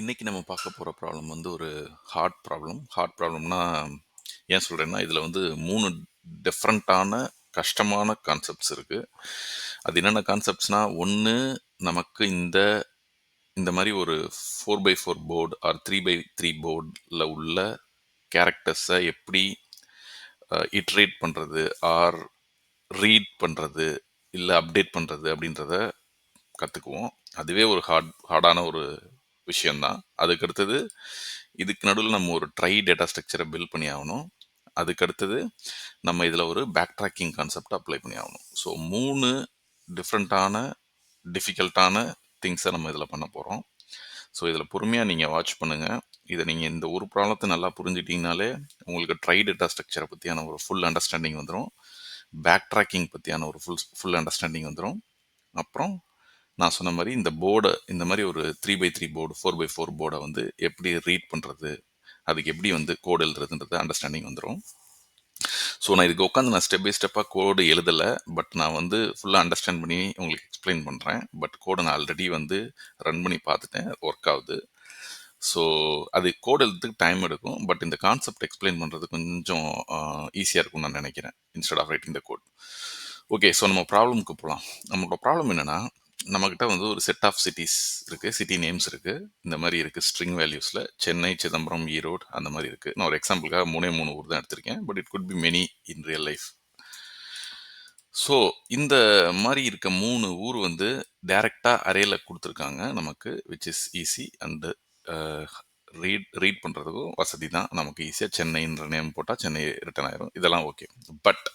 இன்னைக்கு நம்ம பார்க்க போற ப்ராப்ளம் வந்து ஒரு ஹார்ட் ப்ராப்ளம். ஹார்ட் ப்ராப்ளம்னா ஏன் சொல்றேன்னா, இதுல வந்து 3 டிஃபரண்டான கஷ்டமான கான்செப்ட்ஸ் இருக்கு. அது என்னென்ன கான்செப்ட்ஸ்னா, 1 நமக்கு இந்த இந்த மாரி ஒரு 4x4 போர்ட் ஆர் 3x3 போர்ட்ல உள்ள கேரக்டர்ஸ எப்படி இட்டரேட் பண்றது ஆர் ரீட் பண்றது, இல்ல அப்டேட் பண்றது அப்படின்றத கத்துக்குவோம். அதுவே ஒரு ஹார்டான ஒரு விஷயம் தான். அதுக்கு அடுத்தது இதுக்கு நடுவில் நம்ம ஒரு ட்ரை டேட்டா ஸ்ட்ரக்சரை பில்ட் பண்ணி ஆகணும். அதுக்கு அடுத்தது நம்ம இதில் ஒரு பேக் ட்ராக்கிங் கான்செப்ட் அப்ளை பண்ணி ஆகணும். ஸோ 3 டிஃப்ரெண்ட்டான டிஃபிகல்ட்டான திங்ஸை நம்ம இதில் பண்ண போகிறோம். ஸோ இதில் பொறுமையாக நீங்கள் வாட்ச் பண்ணுங்கள். இதை நீங்கள் இந்த ஒரு ப்ராப்ளத்தை நல்லா புரிஞ்சிட்டிங்கனாலே உங்களுக்கு ட்ரை டேட்டா ஸ்ட்ரக்சரை பற்றியான ஒரு ஃபுல் அண்டர்ஸ்டாண்டிங் வந்துடும். பேக் ட்ராக்கிங் பற்றியான ஒரு ஃபுல் அண்டர்ஸ்டாண்டிங் வந்துடும். அப்புறம் நான் சொன்ன மாதிரி இந்த போர்டை, இந்த மாதிரி ஒரு 3x3 போர்டு, 4x4 போர்டை வந்து எப்படி ரீட் பண்ணுறது, அதுக்கு எப்படி வந்து கோடு எழுதுறதுன்றது அண்டர்ஸ்டாண்டிங் வந்துடும். ஸோ நான் இதுக்கு உட்காந்து நான் ஸ்டெப் பை ஸ்டெப்பாக கோடு எழுதலை. பட் நான் வந்து ஃபுல்லாக அண்டர்ஸ்டாண்ட் பண்ணி உங்களுக்கு எக்ஸ்பிளைன் பண்ணுறேன். பட் கோடை நான் ஆல்ரெடி வந்து ரன் பண்ணி பார்த்துட்டேன், ஒர்க் ஆகுது. ஸோ அது கோட் எழுதுறதுக்கு டைம் எடுக்கும். பட் இந்த கான்செப்ட் எக்ஸ்பிளைன் பண்ணுறது கொஞ்சம் ஈஸியாக இருக்கும்னு நான் நினைக்கிறேன், instead of writing the code. Okay, so நம்ம ப்ராப்ளம்க்கு போகலாம். நம்மளோட ப்ராப்ளம் என்னென்னா, நம்மக்கிட்ட வந்து ஒரு செட் ஆஃப் சிட்டிஸ் இருக்குது, சிட்டி நேம்ஸ் இருக்குது. இந்த மாதிரி இருக்குது ஸ்ட்ரிங் வேல்யூஸில். சென்னை, சிதம்பரம், ஈரோடு அந்த மாதிரி இருக்குது. நான் ஒரு எக்ஸாம்பிளுக்காக 3 ஊர் தான் எடுத்திருக்கேன். But it could be many in real life. So இந்த மாதிரி இருக்க 3 ஊர் வந்து டைரெக்டாக அரேல கொடுத்துருக்காங்க நமக்கு, which is easy and read பண்ணுறதுக்கும் வசதி தான். நமக்கு ஈஸியாக சென்னைன்ற நேம் போட்டால் சென்னை ரிட்டன் ஆயிரும். இதெல்லாம் ஓகே. பட்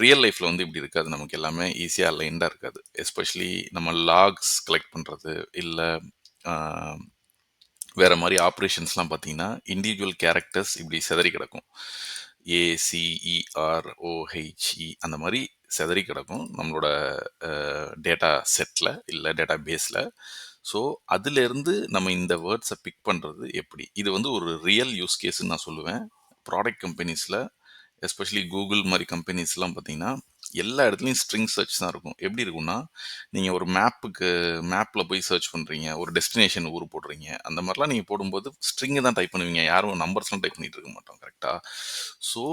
ரியல் லைஃப்பில் வந்து இப்படி இருக்காது. நமக்கு எல்லாமே ஈஸியாக அலைண்டாக இருக்காது. எஸ்பெஷலி நம்ம லாக்ஸ் கலெக்ட் பண்ணுறது, இல்லை வேறு மாதிரி ஆப்ரேஷன்ஸ்லாம் பார்த்தீங்கன்னா இண்டிவிஜுவல் கேரக்டர்ஸ் இப்படி செதறி கிடக்கும். ACEROHE அந்த மாதிரி செதறி கிடக்கும் நம்மளோட டேட்டா செட்டில், இல்லை டேட்டா பேஸில். ஸோ அதுலேருந்து நம்ம இந்த வேர்ட்ஸை பிக் பண்ணுறது எப்படி? இது வந்து ஒரு ரியல் யூஸ் கேஸ்ன்னு நான் சொல்லுவேன். ப்ராடக்ட் கம்பெனிஸில், எஸ்பெஷலி கூகுள் மாதிரி கம்பெனிஸ்லாம் பார்த்தீங்கன்னா எல்லா இடத்துலையும் ஸ்ட்ரிங் சர்ச் தான் இருக்கும். எப்படி இருக்கும்னா, நீங்கள் ஒரு மேப்பில் போய் சர்ச் பண்ணுறீங்க, ஒரு டெஸ்டினேஷன் ஊர் போடுறீங்க, அந்த மாதிரிலாம் நீங்கள் போடும்போது ஸ்ட்ரிங்கு தான் டைப் பண்ணுவீங்க, யாரும் நம்பர்ஸ்லாம் டைப் பண்ணிட்டு இருக்க மாட்டோம், கரெக்டாக? ஸோ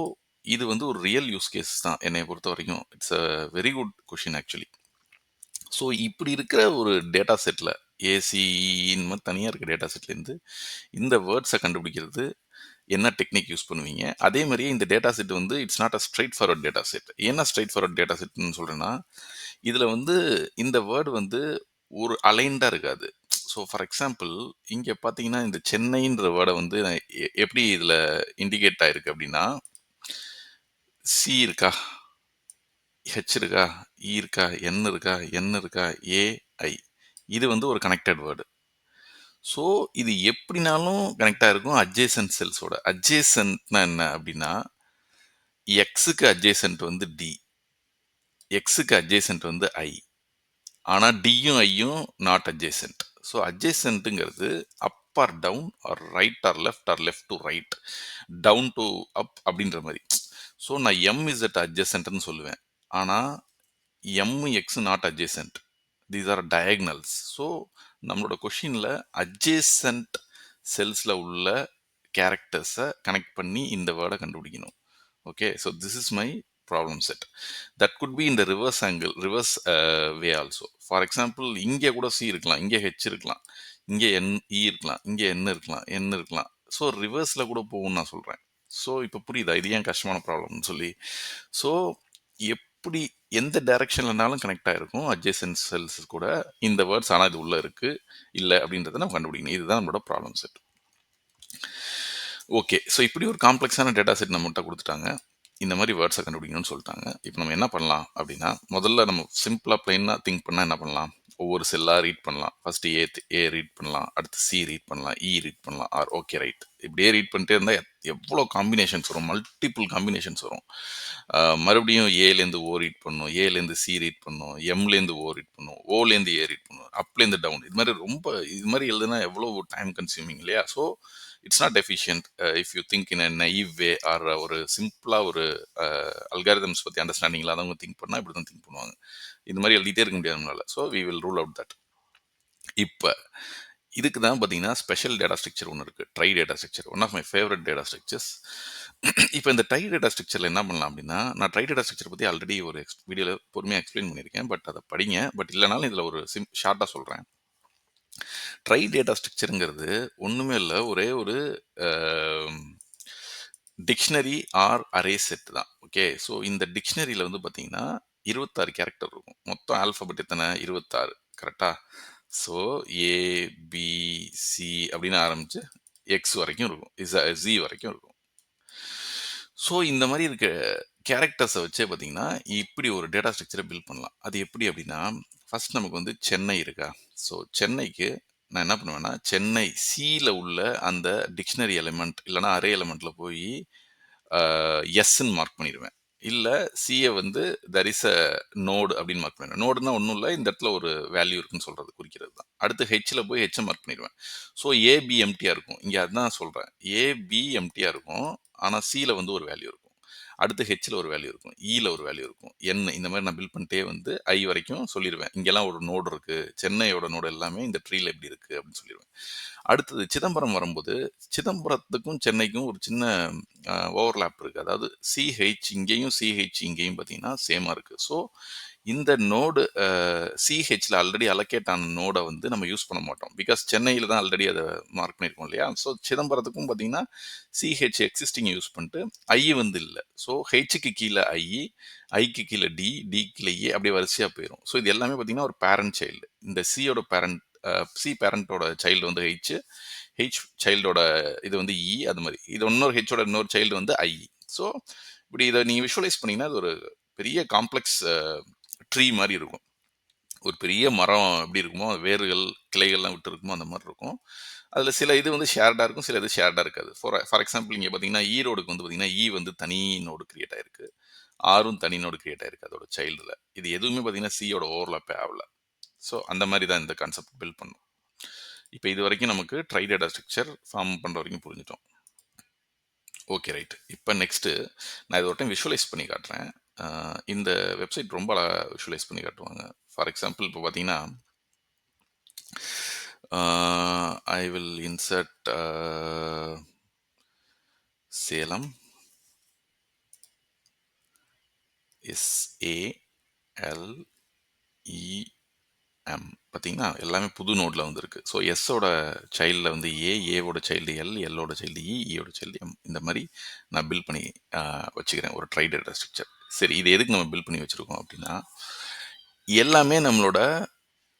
இது வந்து ஒரு ரியல் யூஸ் கேஸ் தான் என்னை பொறுத்த வரைக்கும். It's a very good question actually. So இப்படி இருக்கிற ஒரு டேட்டா செட்டில், ஏசிஇன்னு மாதிரி தனியாக இருக்க டேட்டா செட்லேருந்து இந்த வேர்ட்ஸை கண்டுபிடிக்கிறது என்ன டெக்னிக் யூஸ் பண்ணுவீங்க? அதே மாதிரியே இந்த டேட்டா செட் வந்து it's not a straight forward data set. என்ன ஸ்ட்ரைட் ஃபார்வர்ட் டேட்டா செட்னு சொல்கிறேன்னா, இதில் வந்து இந்த வேர்டு வந்து ஒரு அலைண்டாக இருக்காது. ஸோ ஃபார் எக்ஸாம்பிள், இங்கே பார்த்தீங்கன்னா இந்த சென்னைன்ற வேர்டை வந்து நான் எப்படி இதில் இண்டிகேட் ஆயிருக்கு அப்படின்னா, சி இருக்கா, ஹெச் இருக்கா, இ இருக்கா, என் இருக்கா, என் இருக்கா, ஏஐ, இது வந்து ஒரு கனெக்டட் வேர்டு. ஸோ இது எப்படினாலும் கனெக்டாக இருக்கும் அட்ஜேசன்ட் செல்ஸோட. அட்ஜேசன்ட்னா என்ன அப்படின்னா, எக்ஸுக்கு அட்ஜேசன்ட் வந்து டி, எக்ஸுக்கு அட்ஜேசன்ட் வந்து ஐ. ஆனால் டியும் ஐயும் நாட் அட்ஜேசன்ட். ஸோ அட்ஜேசன்ட்டுங்கிறது up or down or right or left to right, down to up அப்படின்ற மாதிரி. ஸோ நான் எம் இஸ் அட் அட்ஜேசன்ட்னு சொல்லுவேன். ஆனால் M X not அட்ஜேசன்ட், these are diagonals. So நம்மளோட கொஷினில் அட்ஜேசன்ட் செல்ஸில் உள்ள கேரக்டர்ஸை கனெக்ட் பண்ணி இந்த வேர்டை கண்டுபிடிக்கணும். Okay, so this is my problem set. That could be இந்த reverse way also. For example, இங்கே கூட சி இருக்கலாம், இங்கே ஹெச் இருக்கலாம், இங்கே இ இருக்கலாம், இங்கே என் இருக்கலாம். ஸோ ரிவர்ஸில் கூட போகும்னு நான் சொல்கிறேன். ஸோ இப்போ புரியுதா இது ஏன் கஷ்டமான ப்ராப்ளம்னு சொல்லி? ஸோ எப்படி எந்த டைரக்ஷன்லனாலும் கனெக்ட் ஆகிருக்கும் அட்ஜேசன்ட் செல்ஸ் கூட இந்த வேர்ட்ஸ். ஆனால் இது உள்ளே இருக்குது இல்லை அப்படின்றத நம்ம கண்டுபிடிக்கணும். இதுதான் நம்மளோட ப்ராப்ளம் செட். ஓகே, ஸோ இப்படி ஒரு காம்ப்ளெக்ஸான டேட்டா செட் நம்மகிட்ட கொடுத்துட்டாங்க. இந்த மாதிரி வேர்ட்ஸை கண்டுபிடிக்கணும்னு சொல்லிட்டாங்க. இப்போ நம்ம என்ன பண்ணலாம் அப்படின்னா, முதல்ல நம்ம சிம்பிளாக பிளைனாக திங்க் பண்ணால் என்ன பண்ணலாம்? ஒவ்வொரு செல்லாக ரீட் பண்ணலாம். ஃபஸ்ட்டு ஏ ரீட் பண்ணலாம், அடுத்து சி ரீட் பண்ணலாம், இ ரீட் பண்ணலாம், ஆர் ஓகே ரைட். இப்படியே ரீட் பண்ணிட்டே இருந்தால் எவ்வளோ காம்பினேஷன்ஸ் வரும், மல்டிபிள் காம்பினேஷன்ஸ் வரும். மறுபடியும் ஏலேருந்து ஓ ரீட் பண்ணணும், ஏலேருந்து சி ரீட் பண்ணணும், எம்லேருந்து ஓ ரீட் பண்ணணும், ஓலேருந்து ஏ ரீட் பண்ணணும், அப்லேருந்து டவுன். இது மாதிரி எழுதுனா எவ்வளோ டைம் கன்சியூமிங் இல்லையா? So it's not efficient if you think in a naive way or ஒரு சிம்பிளாக ஒரு அல்காரிதம்ஸ் பற்றி அண்டர்ஸ்டாண்டிங் இல்லாதவங்க திங்க் பண்ணால் இப்படி தான் திங்க் பண்ணுவாங்க. இந்த மாதிரி எழுதிட்டே இருக்க முடியாது நம்மளால. So we will rule out that. இப்போ இதுக்கு தான் பார்த்தீங்கன்னா, ஸ்பெஷல் டேட்டா ஸ்ட்ரக்சர் ஒண்ணு இருக்கு. Trie data structure. One of my favourite data structures. இப்ப இந்த ட்ரை டேட்டா ஸ்ட்ரக்சர்ல என்ன பண்ணலாம் அப்டின்னா, நான் ட்ரை டேட்டா ஸ்ட்ரக்சர் பத்தி ஆல்ரெடி ஒரு வீடியோல பொறுமையா எக்ஸ்ப்ளைன் பண்ணியிருக்கேன். பட் அத படிங்க. பட் இல்லனாலும் இதுல ஒரு ஷார்ட்டா சொல்றேன். ட்ரை டேட்டா ஸ்ட்ரக்சர்ங்கிறது ஒண்ணுமே இல்ல. ஒரே ஒரு அ டிக்ஷனரி ஆர் அரே செட் தான். ஓகே. ஸோ இந்த டிக்ஷனரியில வந்து பார்த்தீங்கன்னா, 26 கேரக்டர் இருக்கும். மொத்தம் ஆல்ஃபாபெட் எத்தன? 26 கரெக்ட்டா? ஸோ ஏ, பி, சி அப்படின்னு ஆரம்பிச்சு எக்ஸ் வரைக்கும் இருக்கும். ஜி வரைக்கும் இருக்கும். ஸோ இந்த மாரி இருக்க கேரக்டர்ஸ வச்சே பார்த்தீங்கன்னா, இப்படி ஒரு டேட்டா ஸ்ட்ரக்சர பில்ட் பண்ணலாம். அது எப்படி அப்படின்னா, ஃபர்ஸ்ட் நமக்கு வந்து சென்னை இருக்கா? ஸோ சென்னைக்கு நான் என்ன பண்ணுவேன்னா, சென்னை சில உள்ள அந்த டிக்ஷனரி எலிமெண்ட் இல்லன்னா அரே எலிமெண்ட்ல போயி எஸ்ன்னு மார்க் பண்ணிருவேன். இல்ல சிய வந்து தேர் இஸ் அ நோட் அப்படின்னு மார்க் பண்ணிடுவேன். நோடுன்னா ஒண்ணும் இல்ல. இந்த இடத்துல ஒரு வேல்யூ இருக்குன்னு சொல்றது குறிக்கிறது தான். அடுத்து ஹெச்ல போய் ஹெச்ச மார்க் பண்ணிருவேன். ஸோ ஏபி எம்ப்டியா இருக்கும். இங்க அதான் சொல்றேன். ஏபி எம்ப்டியா இருக்கும். ஆனா சில வந்து ஒரு வேல்யூ இருக்கும். அடுத்து ஹெச்ல ஒரு வேல்யூ இருக்கும். ஈல ஒரு வேல்யூ இருக்கும். என் இந்த மாதிரி நான் பில்ட் பண்ணிட்டே வந்து ஐ வரைக்கும் சொல்லிருவேன். இங்கெல்லாம் ஒரு நோடு இருக்கு. சென்னையோட நோடு எல்லாமே இந்த ட்ரீல எப்படி இருக்கு அப்படின்னு சொல்லிருவேன். அடுத்தது சிதம்பரம் வரும்போது, சிதம்பரத்துக்கும் சென்னைக்கும் ஒரு சின்ன ஓவர்லேப் இருக்கு. அதாவது சிஹெச் இங்கேயும், சிஹெச் இங்கேயும் பார்த்தீங்கன்னா சேமா இருக்கு. ஸோ இந்த நோடு சிஹெச்ல ஆல்ரெடி அலோகேட் ஆன நோட வந்து நம்ம யூஸ் பண்ண மாட்டோம். பிகாஸ் சென்னையில தான் ஆல்ரெடி அத மார்க் பண்ணியிருக்கோம் இல்லையா? ஸோ சிதம்பரத்துக்கும் பார்த்தீங்கன்னா, சிஹெச் எக்ஸிஸ்டிங் யூஸ் பண்ணிட்டு, ஐ வந்து இல்ல. ஸோ ஹெச்‌க்கு கீழ ஐ, ஐக்கு கீழ டி, டிக்கு கீழ ஏ அப்படியே வரிசையா போயிரும். ஸோ இது எல்லாமே பார்த்தீங்கன்னா, ஒரு பேரண்ட் சைல்டு. இந்த சியோட பேரண்ட் சி பேரண்டோட சைல்டு வந்து ஹெச், ஹெச் சைல்டோட இது வந்து இ அது மாரி. இது இன்னொரு ஹெச்சோட இன்னொரு சைல்டு வந்து ஐ. ஸோ இப்படி இத நீங்க விஷுவலைஸ் பண்ணீங்கன்னா, அது ஒரு பெரிய காம்ப்ளக்ஸ் ட்ரீ மாரி இருக்கும். ஒரு பெரிய மரம் எப்படி இருக்குமோ, வேர்கள், கிளைகள்லாம் விட்டு இருக்குமோ, அந்த மாரி இருக்கும். அதில சில இது வந்து ஷேர்டா இருக்கும். சில இது ஷேர்டா இருக்காது. ஃபார் எக்ஸாம்பிள் இங்க பார்த்தீங்கன்னா, ஈரோடுக்கு வந்து பார்த்தீங்கன்னா, வந்து தனி நோடு கிரியேட் ஆயிருக்கு. ஆரும் தனி நோடு கிரியேட் ஆயிருக்கு அதோட சைல்டுல. இது எதுவுமே பார்த்தீங்கன்னா, சியோட ஓவர்லேப்பே ஆவல. ஸோ அந்த மாரி தான் இந்த கான்செப்ட் பில்ட் பண்ணும். இப்ப இதுவரைக்கும் நமக்கு ட்ரை டேட்டா ஸ்ட்ரக்சர் ஃபார்ம் பண்ற வரைக்கும் புரிஞ்சுட்டோம். Okay right. இப்ப நெக்ஸ்ட்டு நான் இத ஒரு டைம் விஷுவலைஸ் பண்ணி காட்டுறேன். அ இந்த வெப்சைட் ரொம்ப அழகா விஷுவலைஸ் பண்ணி காட்டுவாங்க. ஃபார் எக்ஸாம்பிள் இப்ப பார்த்தீங்கன்னா, I will insert Salem SALEM பார்த்தீங்கன்னா, எல்லாமே புது நோட்ல வந்திருக்கு. ஸோ எஸ்ஸோட சைல்ட்ல வந்து ஏவோட சைல்டு எல்லோட சைல்டு ஈயோட சைல்டு இந்த மாரி நான் பில்ட் பண்ணி அ வச்சுக்கிறேன். ஒரு ட்ரை டேட்டா ஸ்ட்ரக்சர். சரி இது எதுக்கு நம்ம பில்ட் பண்ணி வச்சிருக்கோம் அப்டின்னா, எல்லாமே நம்மளோட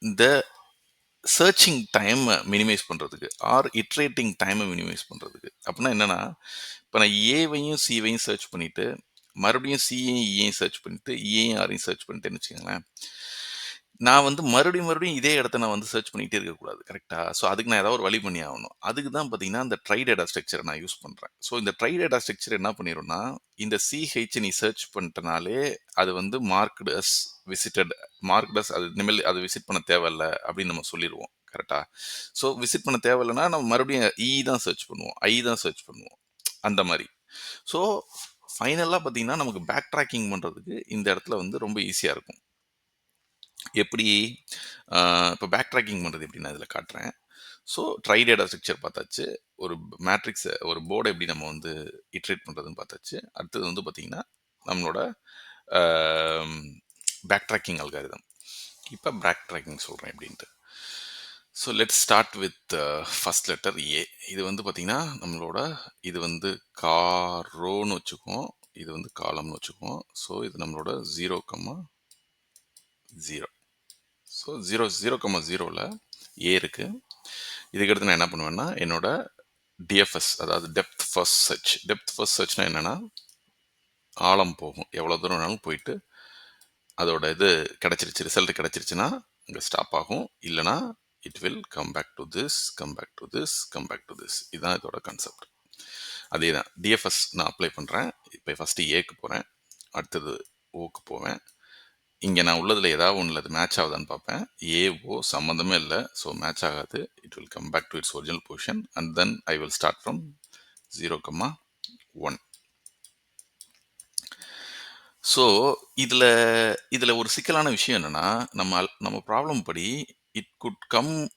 இந்த சர்ச்சிங் டைம மினிமைஸ் பண்றதுக்கு, ஆர் இட்ரேட்டிங் டைம மினிமைஸ் பண்றதுக்கு. அப்டின்னா என்னன்னா, இப்ப நான் ஏவையும், சிவையும் சர்ச் பண்ணிட்டு, மறுபடியும் சியையும், ஈயையும் சர்ச் பண்ணிட்டு, ஈயையும், ஆரையும் சர்ச் பண்ணிட்டேன்னு வச்சுக்கங்களேன். நான் வந்து மறுபடியும் இதே இடத்த நான் வந்து சர்ச் பண்ணிட்டே இருக்கக்கூடாது. கரெக்ட்டா? ஸோ அதுக்கு நான் ஏதாவது ஒரு வழி பண்ணி ஆகணும். அதுக்கு தான் பார்த்தீங்கன்னா, இந்த ட்ரை டேட்டா ஸ்ட்ரக்சர நான் யூஸ் பண்றேன். ஸோ இந்த ட்ரை டேட்டா ஸ்ட்ரக்சர் என்ன பண்ணிரும்னா, இந்த சிஹெச் நீ சர்ச் பண்ணிட்டனாலே, அது வந்து marked as visited marked as அது இனிமேல் அது விசிட் பண்ண தேவையில்ல அப்படின்னு நம்ம சொல்லிருவோம். கரெக்ட்டா? ஸோ விசிட் பண்ண தேவையில்லன்னா, நம்ம மறுபடியும் தான் சர்ச் பண்ணுவோம். தான் சர்ச் பண்ணுவோம். அந்த மாரி. ஸோ ஃபைனலா பார்த்தீங்கன்னா, நமக்கு பேக் ட்ராக்கிங் பண்றதுக்கு இந்த இடத்துல வந்து ரொம்ப ஈஸியா இருக்கும். எப்படி இப்போ பேக் ட்ராக்கிங் பண்ணுறது எப்படி நான் இதில் காட்டுறேன். ஸோ ட்ரை டேட்டா ஸ்ட்ரக்சர் பார்த்தாச்சு. ஒரு மேட்ரிக்ஸை ஒரு போர்டை எப்படி நம்ம வந்து இட்ரேட் பண்ணுறதுன்னு பார்த்தாச்சு. அடுத்தது வந்து பார்த்தீங்கன்னா நம்மளோட பேக் ட்ராக்கிங் அல்காரிதம். இப்போ பேக் ட்ராக்கிங் சொல்கிறேன் எப்படின்ட்டு. So let's start with first letter A. இது வந்து பார்த்தீங்கன்னா நம்மளோட இது வந்து காரோன்னு வச்சுக்குவோம். இது வந்து காலம்னு வச்சுக்குவோம். ஸோ இது நம்மளோட 0,0. ஸோ 0,0,0ல ஏ இருக்கு. இதுக்கடுத்து நான் என்ன பண்ணுவேன்னா, என்னோட டிஎஃப்எஸ் அதாவது depth first search. Depth first சர்ச்னா என்னன்னா, ஆழம் போகும். எவ்வளோ தூரம் வேணாலும் போயிட்டு, அதோட இது கிடைச்சிருச்சு, ரிசல்ட் கிடைச்சிருச்சுன்னா, இங்க ஸ்டாப் ஆகும். இல்லன்னா, it will come back to this, come back to this, come back to this. இதுதான் இதோட கான்செப்ட். அதேதான். டிஎஃப்எஸ் நான் அப்ளை பண்றேன். இப்போ ஃபர்ஸ்ட்டு ஏக்கு போறேன். அடுத்தது ஓக்கு போவேன். இங்க நான் உள்ளதுல ஏதாவது ஒண்ணுல அது மேட்ச் ஆகுதான்னு பார்ப்பேன். ஏ, ஓ சம்மந்தமே இல்ல. ஸோ மேட்ச் ஆகாது. It will come back to its original position and then I will start from 0,1. So இதுல இதுல ஒரு சிக்கலான விஷயம் என்னன்னா, நம்ம ப்ராப்ளம் படி it could come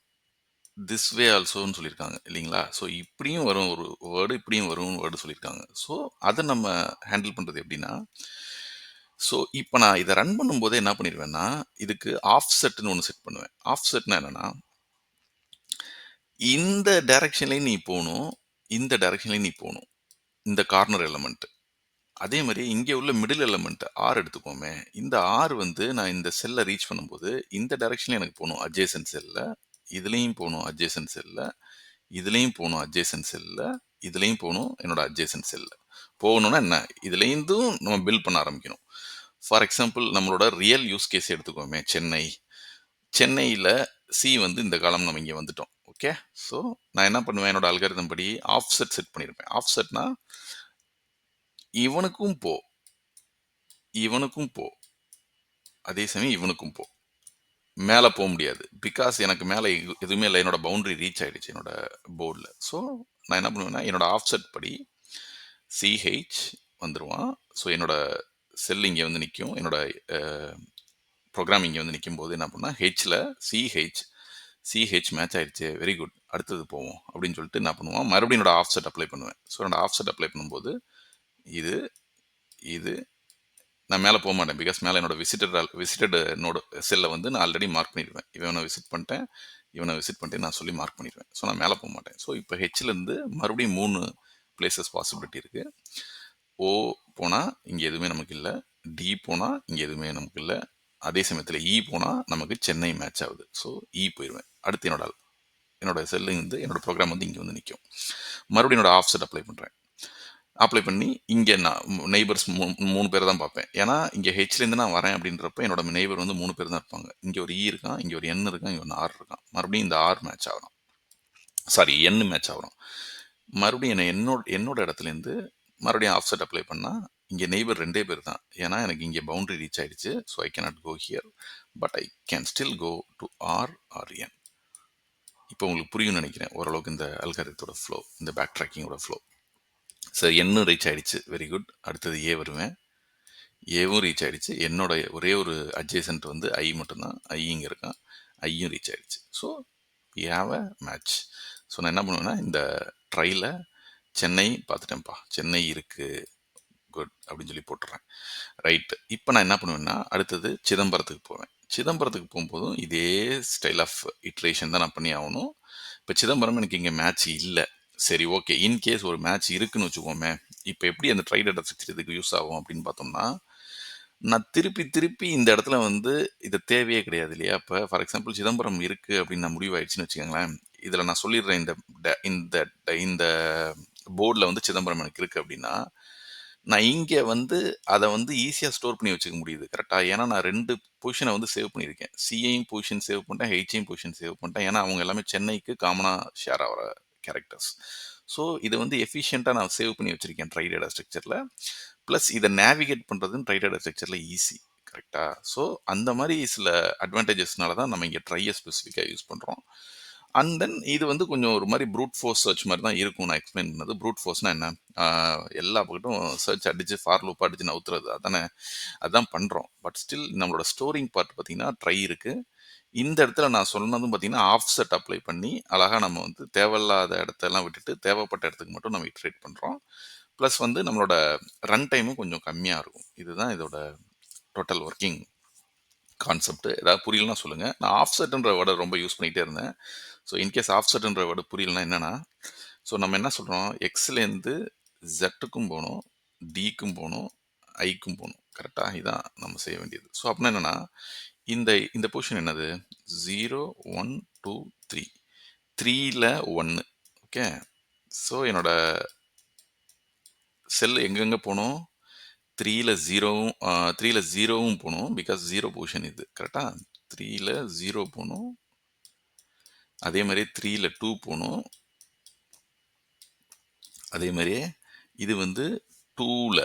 this way ஆல்சோன்னு சொல்லியிருக்காங்க இல்லைங்களா? ஸோ இப்படியும் வரும் ஒரு வேர்டு, இப்படியும் வரும்னு வேர்டு சொல்லியிருக்காங்க. ஸோ அத நம்ம ஹேண்டில் பண்றது எப்படின்னா, ஸோ இப்ப நான் இத ரன் பண்ணும்போதே என்ன பண்ணிருவேன்னா, இதுக்கு ஆஃப்செட்ன்னு ஒண்ணு செட் பண்ணுவேன். ஆஃப்செட்னா என்னன்னா, இந்த டைரக்ஷன்லயும் நீ போணும், இந்த டைரக்ஷன்லயும் நீ போணும். இந்த கார்னர் எலமெண்ட். அதே மாரி இங்க உள்ள மிடில் எலிமெண்ட் ஆர் எடுத்துக்கோமே. இந்த ஆர் வந்து நான் இந்த செல்ல ரீச் பண்ணும்போது, இந்த டைரக்ஷன்ல எனக்கு போணும் அட்ஜேசன்ட் செல்ல. இதுலயும் போணும் அட்ஜேசன்ட் செல்ல. இதுலயும் போணும் அட்ஜேசன்ட் செல்ல. இதுலயும் போணும் என்னோட அட்ஜேசன்ட் செல்ல. போகணும்னா என்ன? இதுலேருந்தும் நம்ம பில்ட் பண்ண ஆரம்பிக்கணும். ஃபார் எக்ஸாம்பிள் நம்மளோட ரியல் யூஸ் கேஸ் எடுத்துக்கோமே சென்னை. சென்னையில சி வந்து இந்த காலம் நம்ம இங்க வந்துட்டோம். ஓகே. ஸோ நான் என்ன பண்ணுவேன் என்னோட அல்காரிதம் படி ஆஃப்செட் செட் பண்ணியிருப்பேன். ஆஃப்செட்னா இவனுக்கும் போ, இவனுக்கும் போ. அதே சமயம் இவனுக்கும் போ. மேல போ முடியாது. பிகாஸ் எனக்கு மேல எதுவுமே இல்ல. என்னோட பவுண்டரி ரீச் ஆயிடுச்சு என்னோட போர்ட்ல. ஸோ நான் என்ன பண்ணுவேன்னா, என்னோட ஆஃப்செட் படி சிஹெச் வந்துருவான். ஸோ என்னோட செல் இங்க வந்து நிக்கும். என்னோட அ ப்ரோகிராம் இங்க வந்து நிக்கும்போது என்ன பண்ணேன்னா, ஹெச்ல சிஹெச் சிஹெச் மேட்ச் ஆயிடுச்சு. Very good. அடுத்தது போவோம். அப்படின்னு சொல்லிட்டு என்ன பண்ணுவான், மறுபடியும் என்னோட ஆஃப்செட் அப்ளை பண்ணுவேன். ஸோ என்னோட ஆஃப்செட் அப்ளை பண்ணும்போது, இது, இது நான் மேல போமாட்டேன். பிகாஸ் மேல என்னோட விசிட்டட் நோடு செல்ல வந்து நான் ஆல்ரெடி மார்க் பண்ணிருவேன். இவன விசிட் பண்ணிட்டேன், இவன விசிட் பண்ணிட்டேன் நான் சொல்லி மார்க் பண்ணிருவேன். ஸோ நான் மேல போமாட்டேன். ஸோ இப்போ ஹெச்ல இருந்து மறுபடியும் 3 பிளேசஸ் பாசிபிலிட்டி இருக்கு. ஓ போனா இங்க எதுவுமே நமக்கு இல்ல. டி போனா இங்க எதுவுமே நமக்கு இல்ல. அதே சமயத்துல இ போனா நமக்கு சென்னை மேட்ச் ஆகுது. ஸோ இ போயிருவேன். அடுத்து என்னோட செல்லு வந்து என்னோட ப்ரோக்ராம் வந்து இங்க வந்து நிக்கும். மறுபடியும் என்னோட ஆஃப்செட் அப்ளை பண்றேன். அப்ளை பண்ணி இங்க நான் நெய்பர்ஸ் 3 பேர தான் பார்ப்பேன். ஏன்னா, இங்க ஹெச்லேருந்து நான் வரேன் அப்படின்றப்ப என்னோட நெய்பர் வந்து 3 பேர் தான் இருப்பாங்க. இங்க ஒரு இ இருக்கான், இங்க ஒரு என் இருக்கான், இங்க ஒரு ஆர் இருக்கான். மறுபடியும் இந்த ஆர் மேட்ச் ஆகணும். சாரி என் மேட்ச் ஆகணும். மறுபடியும் என்னோட என்னோட இடத்துலேருந்து மறுபடியும் ஆஃப்செட் அப்ளை பண்ணா, இங்க நெய்பர் 2 பேர் தான். ஏன்னா, எனக்கு இங்க பவுண்டரி ரீச் ஆயிடுச்சு. So I cannot go here. But I can still go to R R N. இப்போ உங்களுக்கு புரியும்னு நினைக்கிறேன். ஓரளவுக்கு இந்த அல்காரிதத்தோட ஃப்ளோ, இந்த பேக் ட்ராக்கிங்கோட ஃப்ளோ. சரி எண்ணும் ரீச் ஆயிடுச்சு. Very good. அடுத்தது ஏ வருவேன். ஏவும் ரீச் ஆயிடுச்சு. என்னோட ஒரே ஒரு அட்ஜேசன்ட் வந்து ஐ மட்டும்தான். ஐ இங்க இருக்கான். ஐயும் ரீச் ஆயிடுச்சு. So we have a match. So நான் என்ன பண்ணுவேன்னா, இந்த ட்ரைல சென்னை பார்த்துட்டேன்ப்பா. சென்னை இருக்கு. குட் அப்படின்னு சொல்லி போட்டுறேன். ரைட். இப்போ நான் என்ன பண்ணுவேன்னா, அடுத்தது சிதம்பரத்துக்கு போவேன். சிதம்பரத்துக்கு போகும்போதும் இதே ஸ்டைல் ஆஃப் இட்ரேஷன் தான் நான் பண்ணி ஆகணும். இப்போ சிதம்பரம் எனக்கு இங்கே மேட்ச் இல்லை. சரி ஓகே. இன்கேஸ் ஒரு மேட்ச் இருக்குன்னு வச்சுக்கோமே. இப்போ எப்படி அந்த ட்ரை டேட்டா ஸ்ட்ரக்சர் இதுக்கு யூஸ் ஆகும் அப்படின்னு பார்த்தோம்னா, நான் திருப்பி திருப்பி இந்த இடத்துல வந்து இது தேவையே கிடையாது இல்லையா? இப்போ ஃபார் எக்ஸாம்பிள் சிதம்பரம் இருக்கு அப்படின்னு நான் முடிவாயிடுச்சுன்னு வச்சுக்கோங்களேன். இதில நான் சொல்லிடுறேன் இந்த இந்த போர்டில வந்து சிதம்பரம் எனக்கு இருக்கு அப்படின்னா, நான் இங்க வந்து அத வந்து ஈஸியா ஸ்டோர் பண்ணி வச்சுக்க முடியுது. கரெக்ட்டா? ஏன்னா நான் 2 பொசிஷன வந்து சேவ் பண்ணியிருக்கேன். சியையும் பொசிஷன் சேவ் பண்ணிட்டேன். ஹெச்சையும் பொசிஷன் சேவ் பண்ணிட்டேன். ஏன்னா அவங்க எல்லாமே சென்னைக்கு காமனா ஷேர் ஆகுற கேரக்டர்ஸ். ஸோ இத வந்து எஃபிஷியன்ட்டா நான் சேவ் பண்ணி வச்சிருக்கேன் ட்ரை டேட்டா ஸ்ட்ரக்சர்ல. பிளஸ் இத நேவிகேட் பண்றதும் ட்ரை டேட்டா ஸ்ட்ரக்சர்ல ஈஸி. கரெக்ட்டா? ஸோ அந்த மாரி சில அட்வான்டேஜஸ்னால தான் நம்ம இங்க ட்ரைய ஸ்பெசிஃபிக்கா யூஸ் பண்றோம். அண்ட் தென் இது வந்து கொஞ்சம் ஒரு மாரி ப்ரூட் ஃபோர்ஸ் சர்ச் மாரி தான் இருக்கும். நான் எக்ஸ்பிளைன் பண்ணது. ப்ரூட் ஃபோர்ஸ்னா என்ன? ஆ எல்லா பக்கட்டும் சர்ச் அடிச்சு, ஃபார் லூப் அடிச்சு நவுத்துறது. அதானே! அதான் பண்றோம். பட் ஸ்டில் நம்மளோட ஸ்டோரிங் பார்ட் பார்த்தீங்கன்னா, ட்ரை இருக்கு. இந்த இடத்துல நான் சொன்னதும் பார்த்தீங்கன்னா, ஆஃப்செட் அப்ளை பண்ணி, அழகா நம்ம வந்து தேவையில்லாத இடத்தெல்லாம் விட்டுட்டு, தேவைப்பட்ட இடத்துக்கு மட்டும் நம்ம இட்டரேட் பண்றோம். பிளஸ் வந்து நம்மளோட ரன் டைமும் கொஞ்சம் கம்மியா இருக்கும். இதுதான் இதோட டோட்டல் ஒர்க்கிங் கான்செப்ட். ஏதாவது புரியலன்னா சொல்லுங்க. நான் ஆஃப்செட்ன்ற வேர்ட ரொம்ப யூஸ் பண்ணிட்டே இருந்தேன். ஸோ இன்கேஸ் ஆஃப்செட்ன்ற வேர்டு புரியலன்னா என்னன்னா, ஸோ நம்ம என்ன சொல்றோம்? எக்ஸ்லேருந்து ஜெட்டுக்கும் போணும், டிக்கும் போணும், ஐக்கும் போணும். கரெக்ட்டா? இதான் நம்ம செய்ய வேண்டியது. ஸோ அப்படின்னா என்னன்னா, இந்த இந்த பொசிஷன் என்னது? 0, 1, 2, 3. 3ல 1. ஓகே. ஸோ என்னோட செல் எங்கெங்க போணும்? 3ல 0வும் 3ல 0வும் போணும். பிகாஸ் 0 பொசிஷன் இது. கரெக்ட்டா? 3ல 0 போணும். அதே மாரி 3ல 2 போணும். அதே மாரியே இது வந்து 2ல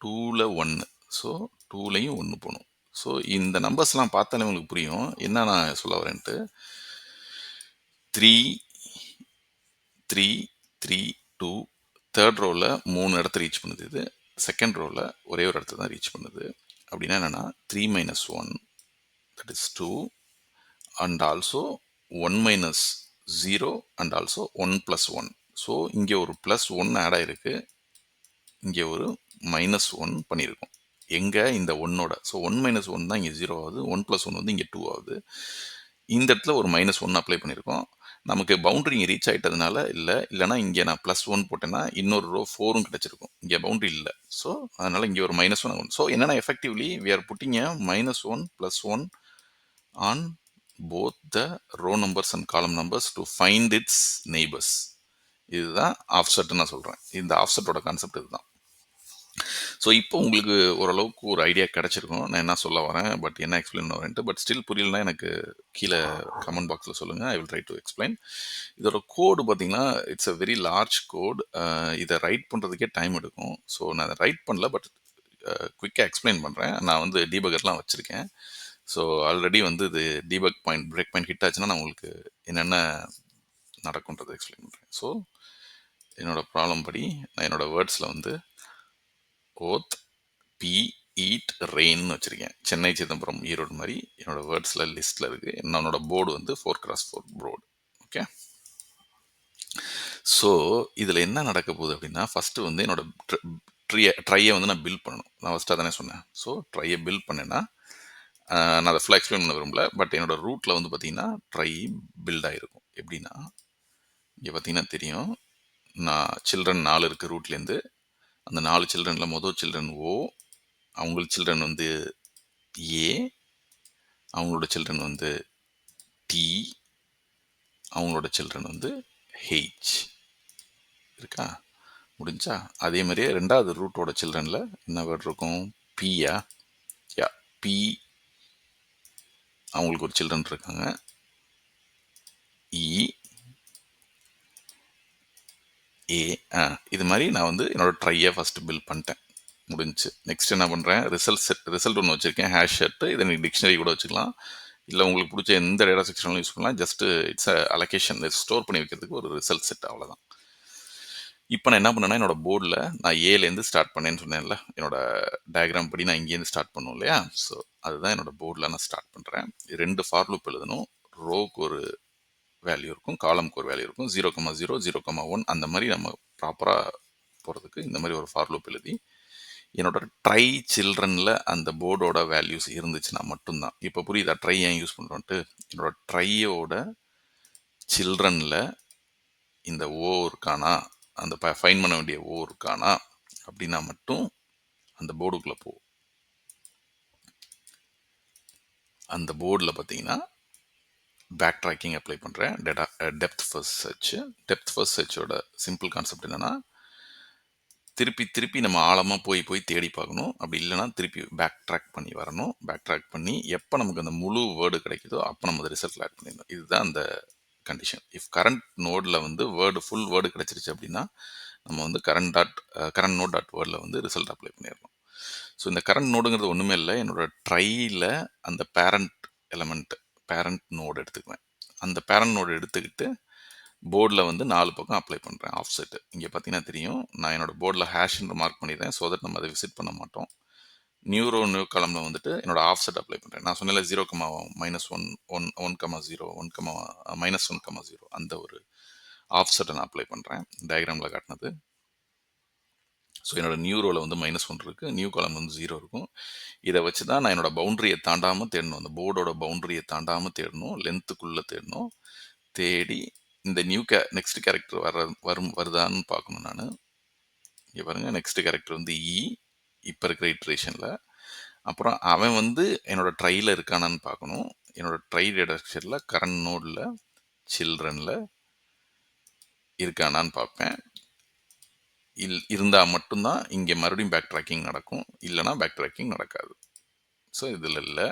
2ல 1. ஸோ 2லயும் 1 போணும். ஸோ இந்த நம்பர்ஸ்லாம் பார்த்தாலே உங்களுக்கு புரியும். என்ன நான் சொல்ல வரேன்ட்டு. 3, 3, 3, 2 3 ரோல 3 இடத்த ரீச் பண்ணுது இது. செகண்ட் ரோல ஒரே ஒரு இடத்த தான் ரீச் பண்ணுது. அப்படின்னா என்னன்னா 3 - 1 that is 2 and also 1 - 0 and also 1 + 1. So இங்கே ஒரு +1 ஆட் ஆயிருக்கு, இங்கே ஒரு -1 பண்ணியிருக்கோம். எங்க இந்த 1ஓட. ஸோ 1 - 1 தான் இங்கே 0 ஆகுது, 1 + 1 வந்து இங்கே 2 ஆகுது. இந்த இடத்துல ஒரு -1 அப்ளை பண்ணியிருக்கோம். நமக்கு பவுண்டரி இங்கே ரீச் ஆயிட்டதுனால இல்லைன்னா இங்கே நான் +1 போட்டேன்னா இன்னொரு ரோ 4ம் கிடைச்சிருக்கும். இங்கே பவுண்டரி இல்லை. ஸோ அதனால இங்கே ஒரு -1. ஸோ என்னன்னா effectively we are putting a -1 + 1 on both the row numbers and column numbers to find its neighbors. இதுதான் ஆஃப்செட் நான் சொல்றேன். இந்த ஆஃப்செட்டோட கான்செப்ட் இதுதான். ஸோ இப்போ உங்களுக்கு ஓரளவுக்கு ஒரு ஐடியா கிடைச்சிருக்கும் நான் என்ன சொல்ல வரேன், பட் என்ன எக்ஸ்பிளைன் பண்ண வரேன்ட்டு. பட் ஸ்டில் புரியலனா எனக்கு கீழே கமெண்ட் பாக்ஸில் சொல்லுங்கள், I will try to explain. இதோட கோடு பார்த்தீங்கன்னா it's a very large code. இதை ரைட் பண்ணுறதுக்கே டைம் எடுக்கும். ஸோ நான் அதை ரைட் பண்ணல, பட் குயிக்காக எக்ஸ்பிளைன் பண்ணுறேன். நான் வந்து டீபகர்லாம் வச்சுருக்கேன். ஸோ ஆல்ரெடி வந்து இது debug point break point hit ஆச்சுன்னா நான் உங்களுக்கு என்னென்ன நடக்கும்ன்றதை எக்ஸ்பிளைன் பண்ணுறேன். ஸோ என்னோட ப்ராப்ளம் படி நான் என்னோட வேர்ட்ஸில் வந்து ஓத் பி ஈட் ரெயின்னு வச்சுருக்கேன். சென்னை சிதம்பரம் ஈரோடு மாதிரி என்னோட வேர்ட்ஸில் லிஸ்ட்டில் இருக்குது. என்னோட போர்டு வந்து 4x4 போர்டு. ஓகே. ஸோ இதில் என்ன நடக்க போகுது அப்படின்னா, ஃபஸ்ட்டு வந்து என்னோட ட்ரையை வந்து நான் பில்ட் பண்ணணும். நான் ஃபஸ்ட்டாக தானே சொன்னேன். ஸோ ட்ரையை பில்ட் பண்ணேன்னா நான் அதை ஃபுல்லாக எக்ஸ்பிளைன் பண்ண விரும்பல, பட் என்னோட ரூட்டில் வந்து பார்த்தீங்கன்னா ட்ரை பில்ட் ஆகிருக்கும். எப்படின்னா இங்கே பார்த்தீங்கன்னா தெரியும், நான் சில்ட்ரன் 4 இருக்குது ரூட்லேருந்து. அந்த 4 சில்ட்ரனில் மொதல் சில்ட்ரன் ஓ, அவங்களுக்கு சில்ட்ரன் வந்து ஏ, அவங்களோட சில்ட்ரன் வந்து டி, அவங்களோட சில்ட்ரன் வந்து ஹெச் இருக்கா. முடிஞ்சா அதே மாதிரியே ரெண்டாவது ரூட்டோட சில்ட்ரனில் என்ன வேர்ட் இருக்கும், பியா, யா பி, அவங்களுக்கு ஒரு சில்ட்ரன் இருக்காங்க இ, ஏ. இது மாதிரி நான் வந்து என்னோட ட்ரையை ஃபஸ்ட்டு பில்ட் பண்ணிட்டேன். முடிஞ்சு. நெக்ஸ்ட் என்ன பண்ணுறேன், ரிசல்ட் ஒன்று வச்சுருக்கேன், ஹேஷ் ஷர்ட்டு. இதை நீங்கள் டிக்ஷனரி கூட வச்சுக்கலாம், இல்லை உங்களுக்கு பிடிச்ச எந்த டேட்டா செக்ஷனாலும் யூஸ் பண்ணலாம். ஜஸ்ட்டு இட்ஸ் அலோகேஷன், ஸ்டோர் பண்ணி வைக்கிறதுக்கு ஒரு ரிசல்ட் செட், அவ்வளோதான். இப்போ நான் என்ன பண்ணேன்னா என்னோட போர்டில் நான் ஏலேருந்து ஸ்டார்ட் பண்ணேன்னு சொன்னேன்ல, என்னோட டயக்ராம் படி நான் இங்கேருந்து ஸ்டார்ட் பண்ணும் இல்லையா. ஸோ அதுதான் என்னோட போர்டில் நான் ஸ்டார்ட் பண்ணுறேன். 2 ஃபார் லூப் எழுதணும். ரோக்கு ஒரு வேல்யூ இருக்கும், காலம்க்கு ஒரு வேல்யூ இருக்கும். 0,0 0,1 அந்த மாதிரி நம்ம ப்ராப்பராக போகிறதுக்கு இந்த மாதிரி ஒரு ஃபார் லூப் எழுதி என்னோட ட்ரை சில்ட்ரனில் அந்த போர்டோட வேல்யூஸ் இருந்துச்சுன்னா மட்டும்தான். இப்போ புரியுதா ட்ரை ஏன் யூஸ் பண்ணுறோன்ட்டு. என்னோட ட்ரையோட சில்ட்ரனில் இந்த ஓ இருக்கானா, அந்த ஃபைன் பண்ண வேண்டிய ஓ இருக்கானா அப்படின்னா மட்டும் அந்த போர்டுக்குள்ளே போ. அந்த போர்டில் பார்த்தீங்கன்னா பேக் ட்ராக்கிங் அப்ளை பண்ணுறேன். Depth first search. Depth first சர்ச்சோட சிம்பிள் கான்செப்ட் என்னென்னா, திருப்பி நம்ம ஆழமாக போய் தேடி பார்க்கணும். அப்படி இல்லைனா திருப்பி பேக் ட்ராக் பண்ணி வரணும். பேக் ட்ராக் பண்ணி எப்போ நமக்கு அந்த முழு வேர்டு கிடைக்குதோ அப்போ நம்ம அந்த ரிசல்ட்டில் ஆட் பண்ணிடணும். இதுதான் அந்த கண்டிஷன். இஃப் கரண்ட் நோடில் வந்து ஃபுல் வேர்டு கிடச்சிருச்சு அப்படின்னா நம்ம வந்து கரண்ட் நோட் டாட் வேர்டில் வந்து ரிசல்ட் அப்ளை பண்ணிடணும். ஸோ இந்த கரண்ட் நோடுங்கிறது ஒன்றுமே இல்லை, என்னோட ட்ரையில் அந்த பேரண்ட் நோடு எடுத்துக்குவேன். அந்த பேரண்ட் நோடு எடுத்துக்கிட்டு போர்டில் வந்து 4 பக்கம் அப்ளை பண்ணுறேன் ஆஃப்செட்டு. இங்கே பார்த்தீங்கன்னா தெரியும், நான் என்னோட போர்டில் ஹேஷ்ன்னு மார்க் பண்ணிடுறேன். ஸோ தட் நம்ம அதை விசிட் பண்ண மாட்டோம். நியூ காலமில் வந்துட்டு என்னோட ஆஃப்செட் அப்ளை பண்ணுறேன். நான் சொன்னேன் 0,-1 1,0 -1,0 அந்த ஒரு ஆஃப்செட்டை நான் அப்ளை பண்ணுறேன், டயக்ராமில் காட்டினது. ஸோ என்னோட நியூ ரோவில் வந்து -1 இருக்குது, நியூ காலம் வந்து 0 இருக்கும். இதை வச்சு தான் நான் என்னோட பவுண்டரியை தாண்டாமல் தேடணும். அந்த போர்டோட பவுண்டரியை தாண்டாமல் தேடணும், லென்த்துக்குள்ளே தேடணும். தேடி இந்த நெக்ஸ்ட் கேரக்டர் வருதான்னு பார்க்கணும். நான் இங்கே பாருங்கள், நெக்ஸ்ட் கேரக்டர் வந்து இ இப்போ இருக்கிற இட்ரேஷனில். அப்புறம் அவன் வந்து என்னோட ட்ரையில் இருக்கானான்னு பார்க்கணும். என்னோட ட்ரை டேட்டாஷீட்டில் கரண்ட் நோடில் சில்ட்ரனில் இருக்கானான்னு பார்ப்பேன். இருந்தால் மட்டும்தான் இங்கே மறுபடியும் பேக் ட்ராக்கிங் நடக்கும், இல்லைனா பேக் ட்ராக்கிங் நடக்காது. ஸோ இதில் இல்லை,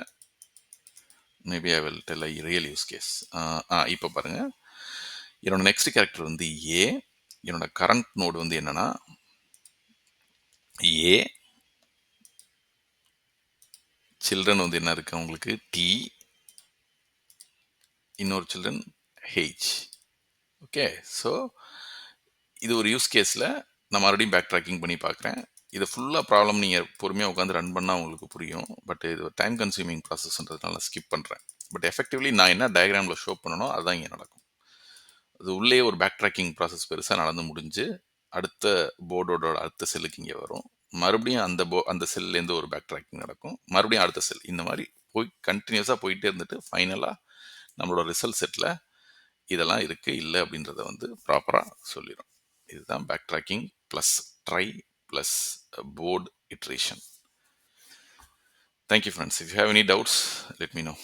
maybe I will tell a real use case. இப்போ பாருங்கள், என்னோட நெக்ஸ்ட் கேரக்டர் வந்து ஏ, என்னோட கரண்ட் நோடு வந்து என்னன்னா ஏ, சில்ட்ரன் வந்து என்ன இருக்கு உங்களுக்கு டி, இன்னொரு சில்ட்ரன் ஹெச். ஓகே. ஸோ இது ஒரு யூஸ் கேஸில் நான் மறுபடியும் பேக் ட்ராக்கிங் பண்ணி பார்க்குறேன். இது ஃபுல்லாக ப்ராப்ளம் நீங்கள் பொறுமையாக உட்காந்து ரன் பண்ணால் உங்களுக்கு புரியும். பட் இது ஒரு டைம் கன்சியூமிங் ப்ராசஸ்ன்றதுனால ஸ்கிப் பண்ணுறேன். பட் எஃபெக்டிவ்லி நான் என்ன டயக்ராமில் ஷோ பண்ணணும் அதுதான் இங்கே நடக்கும். அது உள்ளே ஒரு பேக் ட்ராக்கிங் ப்ராசஸ் பெருசாக நடந்து முடிஞ்சு அடுத்த போர்டோட அடுத்த செல்லுக்கு இங்கே வரும். மறுபடியும் அந்த செல்லேருந்து ஒரு பேக் ட்ராக்கிங் நடக்கும். மறுபடியும் அடுத்த செல். இந்த மாதிரி போய் கண்டினியூஸாக போயிட்டே இருந்துட்டு ஃபைனலாக நம்மளோட ரிசல்ட் செட்டில் இதெல்லாம் இருக்குது இல்லை அப்படின்றத வந்து ப்ராப்பராக சொல்லிடும். இதுதான் backtracking plus trie plus board iteration. Thank you, friends. If you have any doubts, let me know.